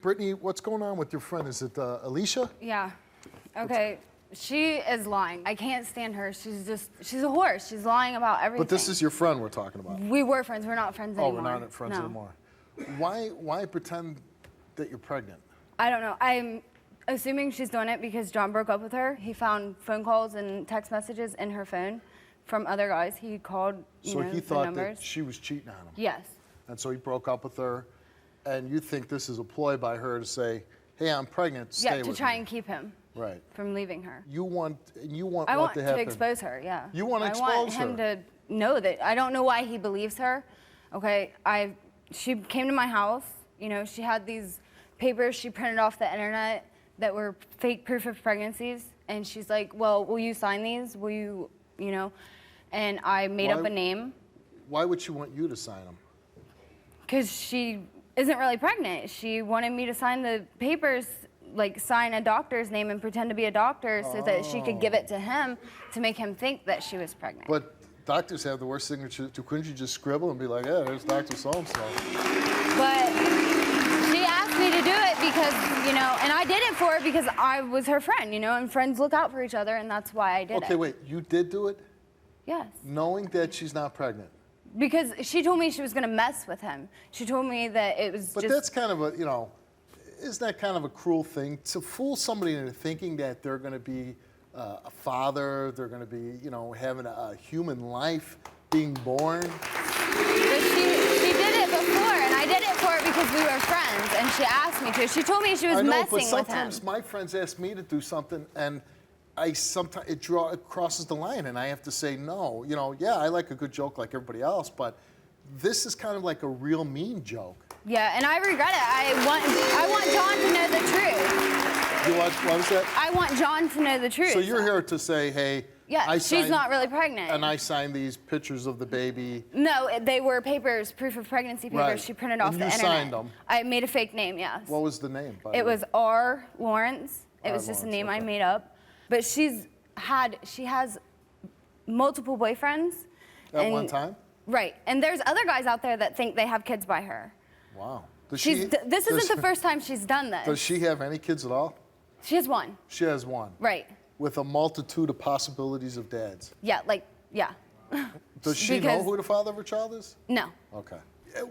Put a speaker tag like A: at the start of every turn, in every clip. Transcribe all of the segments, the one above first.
A: Brittany, what's going on with your friend? Is it Elisha?
B: Yeah. Okay. She is lying. I can't stand her. She's a horse. She's lying about everything.
A: But this is your friend we're talking about.
B: We were friends. We're not friends anymore.
A: Oh, we're not friends anymore. Why pretend that you're pregnant?
B: I don't know. I'm assuming she's doing it because John broke up with her. He found phone calls and text messages in her phone from other guys. He called,
A: So he thought that she was cheating on him?
B: Yes.
A: And so he broke up with her, and you think this is a ploy by her to say, hey, I'm pregnant, stay with me.
B: Yeah, to try and keep him.
A: Right.
B: From leaving her.
A: You want
B: I
A: what
B: want
A: to happen?
B: to expose her, yeah.
A: You want to expose her?
B: I want him to know that. I don't know why he believes her. Okay, she came to my house. You know, she had these papers she printed off the internet that were fake proof of pregnancies. And she's like, well, will you sign these? Will you, you know? And I made up a name.
A: Why would she want you to sign them?
B: Because she isn't really pregnant. She wanted me to sign the papers, like sign a doctor's name and pretend to be a doctor so that she could give it to him to make him think that she was pregnant.
A: But doctors have the worst signature too. Couldn't you just scribble and be like, yeah, there's Dr. So-and-so?
B: But she asked me to do it because, you know, and I did it for her because I was her friend, you know, and friends look out for each other, and that's why I did it.
A: Okay, wait, you did do it?
B: Yes.
A: Knowing that she's not pregnant?
B: Because she told me she was going to mess with him. She told me that it was
A: But that's kind of a, you know, isn't that kind of a cruel thing? To fool somebody into thinking that they're going to be a father, they're going to be, you know, having a human life, being born.
B: But she did it before, and I did it for her because we were friends, and she asked me to. She told me she was messing with him.
A: But sometimes my friends ask me to do something, and it crosses the line, and I have to say no. You know, yeah, I like a good joke like everybody else, but this is kind of like a real mean joke.
B: Yeah, and I regret it. I want John to know the truth.
A: What was that?
B: I want John to know the truth.
A: So you're here to say, hey,
B: yeah, she's not really pregnant.
A: And I signed these pictures of the baby.
B: No, they were papers, proof of pregnancy papers.
A: Right.
B: She printed off the internet.
A: And you signed them.
B: I made a fake name, yes.
A: What was the name?
B: It was R. Lawrence. It was just a name I made up. But she has multiple boyfriends.
A: At one time?
B: Right. And there's other guys out there that think they have kids by her.
A: Wow.
B: This isn't the first time she's done this.
A: Does she have any kids at all?
B: She has one.
A: She has one.
B: Right.
A: With a multitude of possibilities of dads.
B: Yeah, yeah.
A: Does she know who the father of her child is?
B: No.
A: Okay.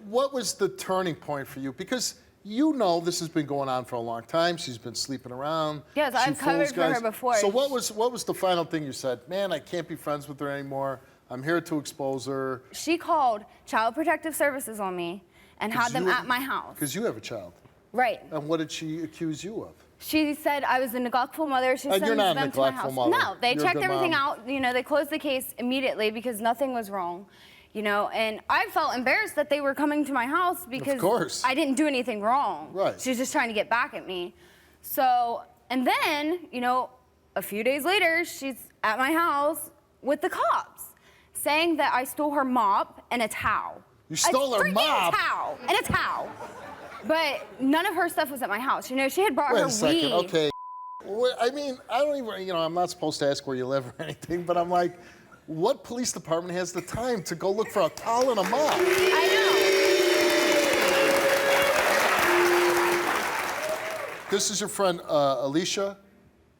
A: What was the turning point for you? Because you know this has been going on for a long time. She's been sleeping around.
B: Yes, I've covered for her before.
A: So what was the final thing you said? Man, I can't be friends with her anymore. I'm here to expose her.
B: She called Child Protective Services on me and had them at my house.
A: Because you have a child.
B: Right.
A: And what did she accuse you of?
B: She said I was a neglectful mother. She sends
A: you're not
B: them
A: a
B: to my
A: neglectful
B: house.
A: mother.
B: No, they
A: You're a
B: checked
A: good
B: everything
A: mom.
B: out. You know, they closed the case immediately because nothing was wrong. You know, and I felt embarrassed that they were coming to my house because
A: of course.
B: I didn't do anything wrong.
A: Right.
B: She was just trying to get back at me. So, and then, you know, a few days later, she's at my house with the cops saying that I stole her mop and a towel.
A: You stole her mop?
B: A towel and a towel. But none of her stuff was at my house. You know, she had brought her
A: Wait a second,
B: weed.
A: okay. I mean, I don't even, you know, I'm not supposed to ask where you live or anything, but I'm like, what police department has the time to go look for a towel and a mop?
B: I
A: know. This is your friend, Elisha?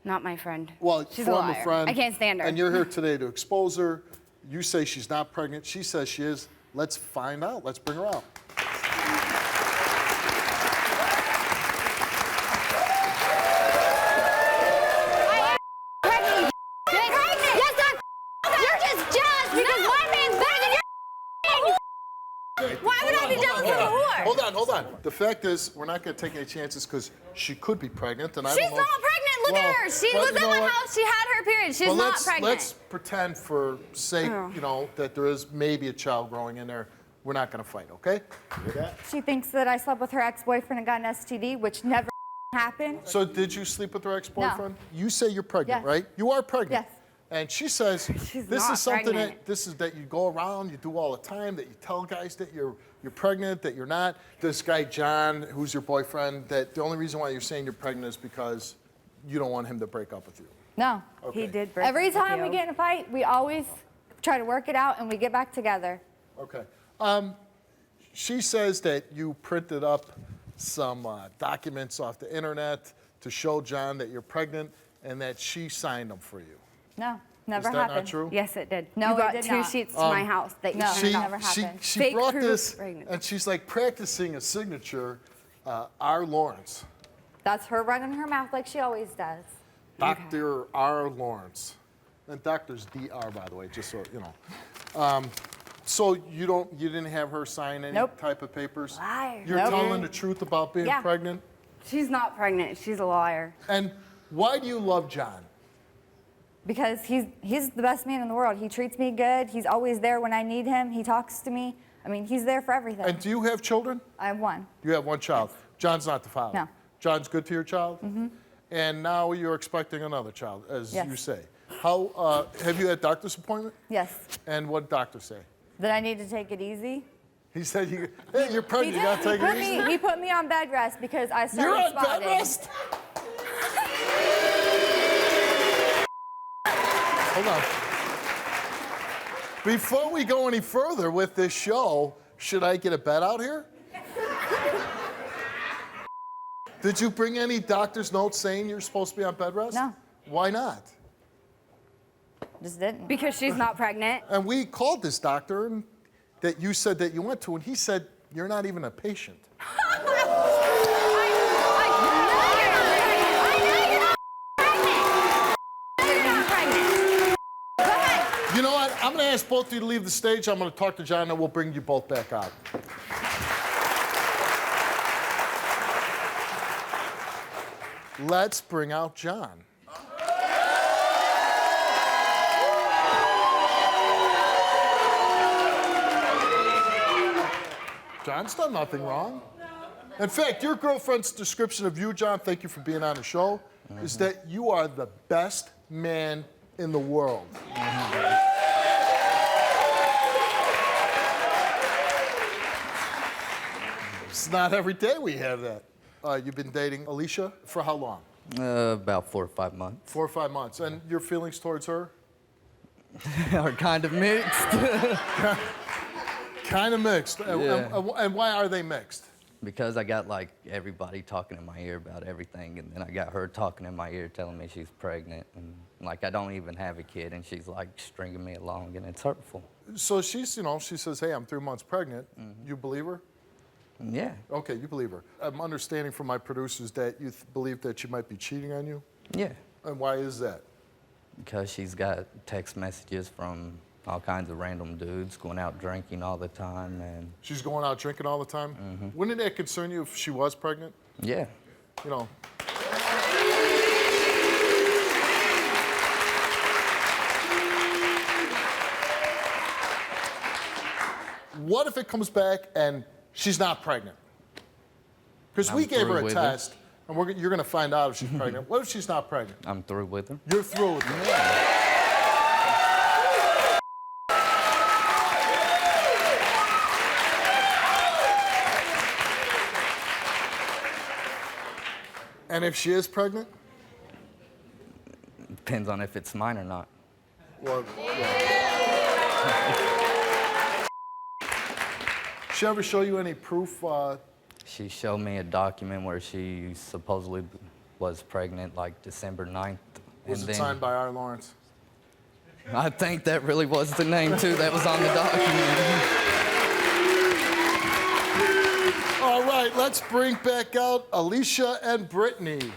B: Not my friend.
A: Well,
B: she's
A: former
B: a liar.
A: friend.
B: I can't stand her.
A: And you're here today to expose her. You say she's not pregnant. She says she is. Let's find out. Let's bring her out.
B: Why would I be jealous of a whore?
A: Hold on. The fact is, we're not going to take any chances because she could be pregnant, and I don't know.
B: She's not pregnant. Look at her. She was in my house. She had her period. She's not pregnant.
A: Let's pretend, for sake, you know, that there is maybe a child growing in there. We're not going to fight, okay?
C: She thinks that I slept with her ex-boyfriend and got an STD, which never happened.
A: So did you sleep with her ex-boyfriend?
C: No.
A: You say you're pregnant,
C: Yes.
A: right? You are pregnant.
C: Yes.
A: And she says this is something
B: pregnant.
A: that you go around, you do all the time, that you tell guys that you're pregnant, that you're not. This guy John, who's your boyfriend, that the only reason why you're saying you're pregnant is because you don't want him to break up with you.
C: No.
A: Okay.
C: He did break Every time we get in a fight, we always try to work it out and we get back together.
A: Okay. She says that you printed up some documents off the internet to show John that you're pregnant and that she signed them for you.
C: No, never
A: Is that
C: happened.
A: not true?
B: Yes, it did.
C: No,
B: you
C: it
B: brought
C: did
B: 2
C: not.
B: sheets to my house that you
C: No.
B: printed off.
C: never happened.
A: She
B: Fake
A: brought
B: proof
A: this,
B: of pregnancy.
A: and she's like practicing a signature, R. Lawrence.
C: That's her running her mouth like she always does.
A: Dr. R. Lawrence. And doctor's DR, by the way, just so you know. So you didn't have her sign any
C: Nope.
A: type of papers?
B: Liar.
A: You're
C: Nope.
A: telling the truth about being
C: Yeah.
A: pregnant?
B: She's not pregnant. She's a liar.
A: And why do you love John?
C: Because he's the best man in the world. He treats me good. He's always there when I need him. He talks to me. I mean, he's there for everything.
A: And do you have children?
C: I have one.
A: You have one child. John's not the father.
C: No.
A: John's good to your child? Mm-hmm. And now you're expecting another child, as
C: Yes.
A: you say. How have you had doctor's appointment?
C: Yes.
A: And what did doctor say?
C: That I need to take it easy.
A: He said, hey, you're pregnant, you gotta take it easy.
C: He put me on bed rest because I started
A: You're on
C: spotting.
A: bed rest? Hold on. Before we go any further with this show, should I get a bed out here? Did you bring any doctor's notes saying you're supposed to be on bed rest?
C: No.
A: Why not?
C: Just didn't.
B: Because she's not pregnant.
A: And we called this doctor that you said that you went to, and he said you're not even a patient. You know what? I'm going to ask both of you to leave the stage. I'm going to talk to John, and we'll bring you both back out. Let's bring out John. John's done nothing wrong. In fact, your girlfriend's description of you, John, thank you for being on the show, is that you are the best man in the world. It's not every day we have that. You've been dating Elisha for how long?
D: About 4 or 5 months.
A: 4 or 5 months. And your feelings towards her?
D: Are kind of mixed.
A: Kind of mixed. And why are they mixed?
D: Because I got like everybody talking in my ear about everything, and then I got her talking in my ear telling me she's pregnant, and like I don't even have a kid, and she's like stringing me along, and it's hurtful.
A: So she's, she says, hey, I'm 3 months pregnant. You believe her?
D: Yeah.
A: Okay, you believe her. I'm understanding from my producers that you believe that she might be cheating on you.
D: Yeah.
A: And why is that?
D: Because she's got text messages from all kinds of random dudes going out drinking all the time, and
A: She's going out drinking all the time? Wouldn't that concern you if she was pregnant?
D: yeah.
A: You know. What if it comes back and she's not pregnant? Because we
D: I'm
A: gave her
D: through
A: a
D: with her.
A: test, and you're going to find out if she's pregnant. What if she's not pregnant?
D: I'm through with her.
A: You're through with it. And if she is pregnant?
D: Depends on if it's mine or not.
A: Well, she ever show you any proof?
D: She showed me a document where she supposedly was pregnant like December 9th.
A: Was it signed by R. Lawrence?
D: I think that really was the name too that was on the document.
A: All right, let's bring back out Elisha and Brittany.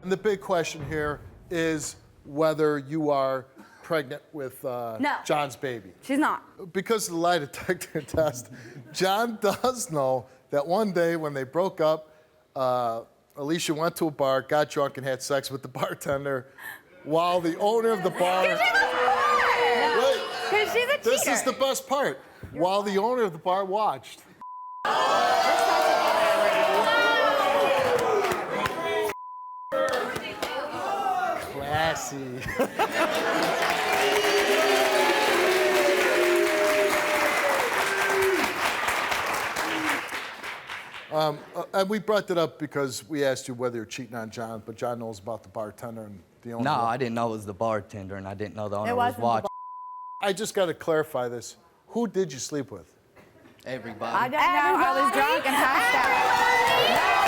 A: And the big question here is whether you are pregnant with John's baby.
B: She's not.
A: Because of the lie detector test, John does know that one day when they broke up, Elisha went to a bar, got drunk, and had sex with the bartender while the owner of the bar... Wait,
B: Because she's a cheater.
A: this is the best part. While the owner of the bar watched. Classy. And we brought that up because we asked you whether you're cheating on John, but John knows about the bartender and the owner.
D: No, I didn't know it was the bartender, and I didn't know the owner was
C: wasn't the
D: watching.
A: I just got to clarify this. Who did you sleep with?
D: Everybody.
C: I don't know. I was drunk and passed out.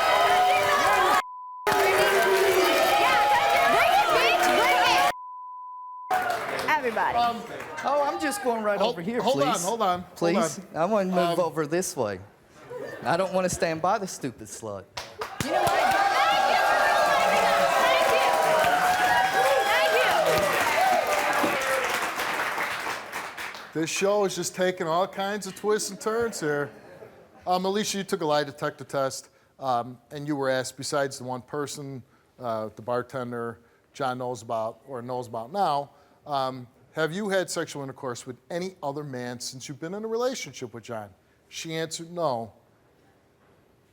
B: Everybody.
D: Oh, I'm just going right over here,
A: hold
D: please.
A: Hold on.
D: Please. I want to move over this way. I don't want to stand by the stupid slut.
B: You know what? Thank you.
A: This show is just taking all kinds of twists and turns here. Elisha, you took a lie detector test, and you were asked, besides the one person, the bartender John knows about now, have you had sexual intercourse with any other man since you've been in a relationship with John? She answered no,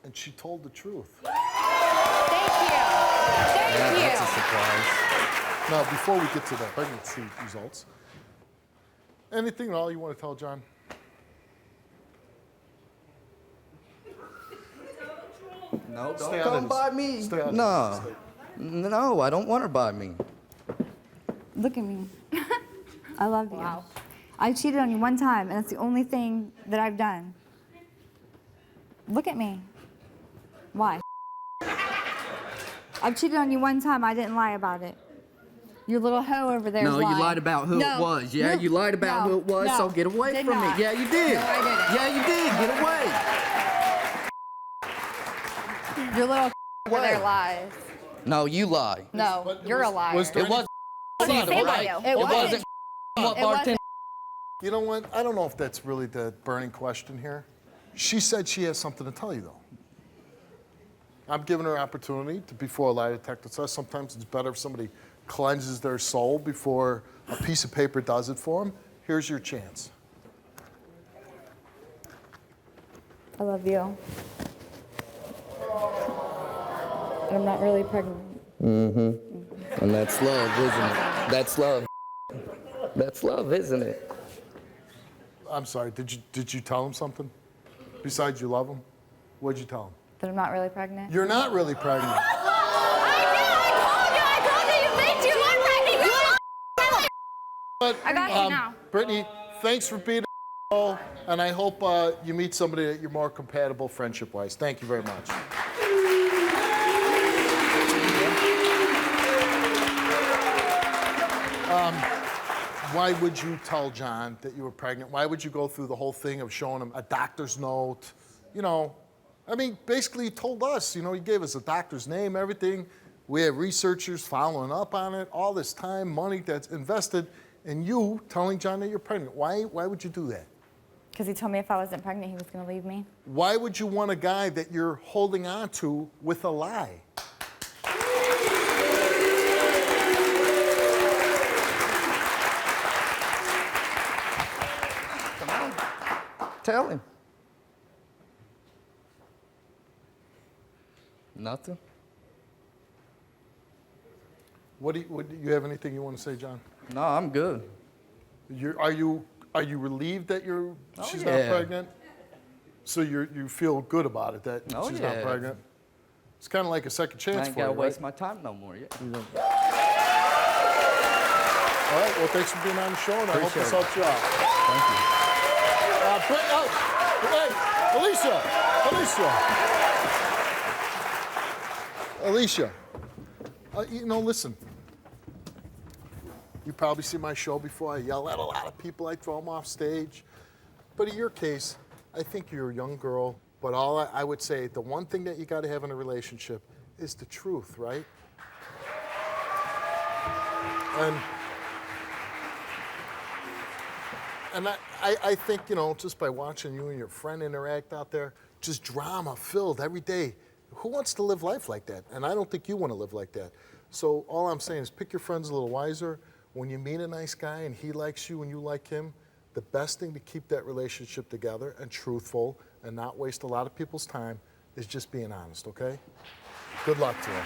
A: and she told the truth.
B: Thank you. Thank you.
D: That's a surprise.
A: Now, before we get to the pregnancy results, anything at all you want to tell John?
D: No, don't
A: Stay out
D: come
A: of
D: by
A: this.
D: me.
A: Stay out of
D: No.
A: this.
D: No, I don't want her by me.
C: Look at me. I love you.
B: Wow.
C: I cheated on you one time, and that's the only thing that I've done. Look at me. Why? I've cheated on you one time. I didn't lie about it. Your little hoe over there
D: No, you
C: lied.
D: lied about who it was. Yeah, you lied about who it was, so get away
C: did
D: from
C: not.
D: me. Yeah, you did.
C: No, I didn't.
D: Yeah, you did. Get away.
C: Your little
B: For their lies.
D: No, you lie.
B: No, you're a liar.
A: was there
D: It was
B: What do you say
D: right?
B: about you?
D: It
B: It wasn't.
D: wasn't what
B: It
D: bartender.
A: You know what? I don't know if that's really the burning question here. She said she has something to tell you, though. I'm giving her opportunity to before a lie detector test. Sometimes it's better if somebody cleanses their soul before a piece of paper does it for them. Here's your chance.
C: I love you. I'm not really pregnant.
D: And that's love, isn't it? That's love. That's love, isn't it?
A: I'm sorry. Did you tell him something besides you love him? What'd you tell him?
C: That I'm not really pregnant.
A: You're not really pregnant.
B: I told you, you think you look pregnant.
A: But,
B: I got you now.
A: Brittany, thanks for being on, and I hope you meet somebody that you're more compatible friendship-wise. Thank you very much. Why would you tell John that you were pregnant? Why would you go through the whole thing of showing him a doctor's note? You know, I mean, basically he told us, you know, he gave us a doctor's name, everything. We have researchers following up on it, all this time, money that's invested, and you telling John that you're pregnant. Why would you do that?
C: Because he told me if I wasn't pregnant, he was going to leave me.
A: Why would you want a guy that you're holding on to with a lie?
D: Come on. Tell him. Nothing.
A: Do you have anything you want to say, John?
D: No, I'm good.
A: Are you relieved that she's not
D: yeah.
A: pregnant? So you feel good about it that
D: Oh,
A: she's
D: yeah.
A: not pregnant? It's kind of like a second
D: I
A: chance
D: ain't
A: for you,
D: gotta
A: right?
D: waste my time no more yet.
A: All right. Well, thanks for being on the show, and I hope this
D: Appreciate it.
A: helps you out. Thank you. Elisha. You know, listen. You probably see my show before. I yell at a lot of people. I throw them off stage. But in your case, I think you're a young girl. But all I would say, the one thing that you got to have in a relationship is the truth, right? And I think, you know, just by watching you and your friend interact out there, just drama-filled every day. Who wants to live life like that? And I don't think you want to live like that. So all I'm saying is pick your friends a little wiser. When you meet a nice guy and he likes you and you like him, the best thing to keep that relationship together and truthful and not waste a lot of people's time is just being honest, okay? Good luck to you.